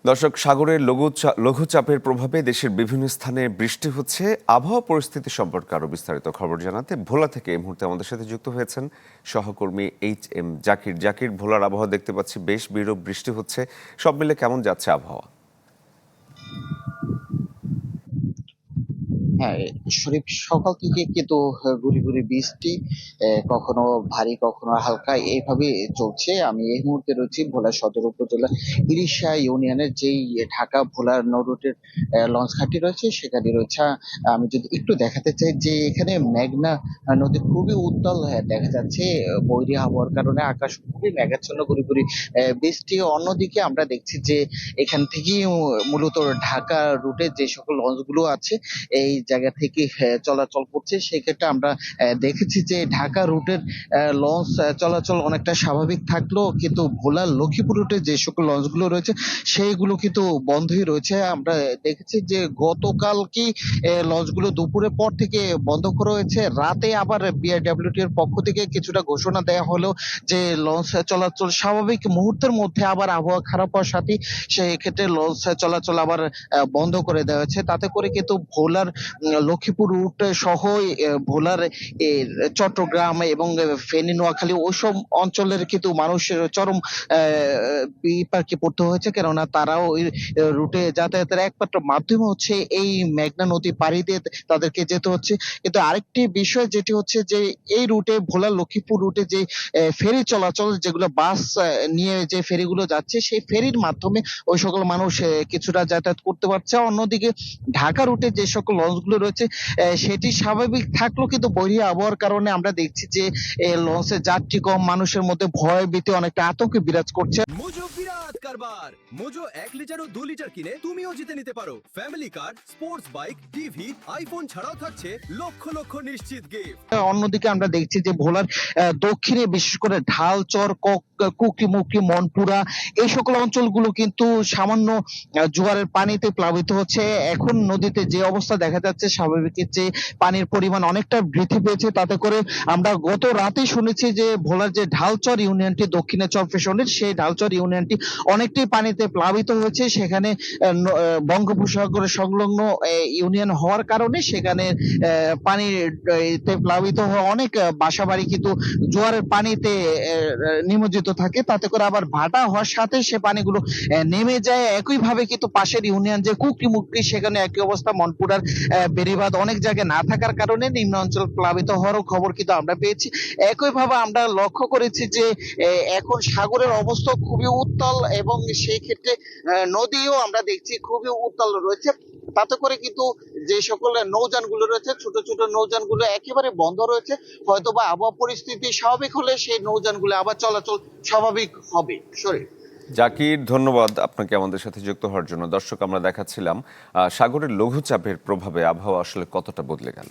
দর্শক, সাগরের লঘুচাপের প্রভাবে দেশের বিভিন্ন স্থানে বৃষ্টি হচ্ছে। আবহাওয়া পরিস্থিতি সম্পর্কে আরো বিস্তারিত খবর জানাতে ভোলা থেকে এই মুহূর্তে আমাদের সাথে যুক্ত হয়েছেন সহকর্মী HM জাকির। ভোলার আবহাওয়া দেখতে পাচ্ছি বেশ বিরূপ বৃষ্টি হচ্ছে, সব মিলে কেমন যাচ্ছে আবহাওয়া? হ্যাঁ, শরীফ, সকাল থেকে কিন্তু গুড়ি গুড়ি বৃষ্টি, কখনো ভারী কখনো হালকা এইভাবে চলছে। আমি এই মুহূর্তে রয়েছি ভোলা সদর উপজেলা ইরিশা ইউনিয়নের যেই ঢাকা ভোলা নৌ রুটের লঞ্চ ঘাটটি রয়েছে সেখানে রয়েছে। আমি যদি একটু দেখাতে চাই যে এখানে মেঘনা নদী খুবই উত্তাল দেখা যাচ্ছে। বৈরী আবহাওয়ার কারণে আকাশ খুবই মেঘাচ্ছন্ন, গুড়ি গুড়ি বৃষ্টি। অন্যদিকে আমরা দেখছি যে এখান থেকেই মূলত ঢাকা রুটে যে সকল লঞ্চগুলো আছে এই জায়গা থেকে চলাচল করছে। সেক্ষেত্রে আমরা দেখেছি যে ঢাকা রুটের লঞ্চ চলাচল অনেকটা স্বাভাবিক থাকলেও কিন্তু ভোলা লক্ষ্মীপুর রুটে যে সকল লঞ্চগুলো রয়েছে সেইগুলো কিন্তু বন্ধই রয়েছে। আমরা দেখেছি যে গতকাল কি লঞ্চগুলো দুপুরের পর থেকে বন্ধ করা হয়েছে। রাতে আবার বিআরডব্লিউটি এর পক্ষ থেকে কিছুটা ঘোষণা দেওয়া হলো যে লঞ্চ চলাচল স্বাভাবিক। মুহূর্তের মধ্যে আবার আবহাওয়া খারাপ হওয়ার সাথে সেই ক্ষেত্রে লঞ্চ চলাচল আবার বন্ধ করে দেওয়া হয়েছে। তাতে করে কিন্তু ভোলার লক্ষ্মীপুর রুট সহ ভোলার চট্টগ্রাম এবং ফেনী, নোয়াখালী ওইসব অঞ্চলের কিন্তু মানুষের চরম বিপাকে পড়তে হয়েছে, কেননা তারাও ওই রুটে যাতায়াতের একমাত্র মাধ্যম হচ্ছে এই মেঘনা নদী পাড়ি দিয়ে তাদেরকে যেতে হচ্ছে। কিন্তু আরেকটি বিষয় যেটি হচ্ছে যে এই রুটে ভোলা লক্ষ্মীপুর রুটে যে ফেরি চলাচল, যেগুলো বাস নিয়ে যে ফেরিগুলো যাচ্ছে সেই ফেরির মাধ্যমে ওই সকল মানুষ কিছুটা যাতায়াত করতে পারছে। অন্যদিকে ঢাকা রুটে যে সকল লঞ্চগুলো রয়েছে সেটি স্বাভাবিক থাকলেও কিন্তু বৈরী আবহাওয়ার কারণে আমরা দেখছি যে লঞ্চে যাত্রী কম, মানুষের মধ্যে ভয় ভীতি অনেকটা আতঙ্ক বিরাজ করছে। মোজো বিরাট কারবার। মোজো 1 লিটার ও 2 লিটার কিনে তুমিও জিতে নিতে পারো ফ্যামিলি কার, স্পোর্টস বাইক, টিভি, আইফোন ছাড়াও থাকছে লক্ষ লক্ষ নিশ্চিত গিফট। অন্যদিকে আমরা দেখছি যে ভোলার দক্ষিণে বিশেষ করে ঢালচর, কুকিমুখী, মনপুরা এই সকল অঞ্চলগুলো কিন্তু সামান্য জোয়ারের পানিতে প্লাবিত হচ্ছে। এখন নদীতে যে অবস্থা দেখা যাচ্ছে স্বাভাবিকের চেয়ে পানির পরিমাণ অনেকটা বৃদ্ধি পেয়েছে। তাতে করে আমরা গত রাতে শুনেছি যে ভোলার যে ঢালচর ইউনিয়নটি দক্ষিণে চরফেশনের, সেই ঢালচর ইউনিয়নটি অনেকটাই পানিতে প্লাবিত হয়েছে। সেখানে বঙ্গোপসাগরের সংলগ্ন ইউনিয়ন হওয়ার কারণে সেখানে পানিতে প্লাবিত হওয়া অনেক বাসাবাড়ি কিন্তু জোয়ারের পানিতে নিমজ্জিত থাকে। তাতে করে আবার ভাটা হওয়ার সাথে সে পানিগুলো নেমে যায়। একইভাবে কিন্তু পাশের ইউনিয়ন যে কুকরিমুকরি, সেখানে একই অবস্থা। মনপুরার বেড়িবাঁধ অনেক জায়গায় না থাকার কারণে নিম্ন অঞ্চল প্লাবিত হওয়ারও খবর কিন্তু আমরা পেয়েছি। একইভাবে আমরা লক্ষ্য করেছি যে এখন সাগরের অবস্থা খুবই উত্তাল এবং সেই ক্ষেত্রে নদীও আমরা দেখছি খুবই উত্তাল রয়েছে। তাতে করে কিন্তু যে সকল নৌযানগুলো রয়েছে, ছোট ছোট নৌযানগুলো একেবারে বন্ধ রয়েছে। হয়তোবা আবহাওয়া পরিস্থিতি স্বাভাবিক হলে সেই নৌযানগুলো আবার চলাচল স্বাভাবিক হবে। শরীফ। জাকির, ধন্যবাদ আপনাকে আমাদের সাথে যুক্ত হওয়ার জন্য। দর্শক, আমরা দেখাচ্ছিলাম সাগরের লঘুচাপের প্রভাবে আবহাওয়া আসলে কতটা বদলে গেল।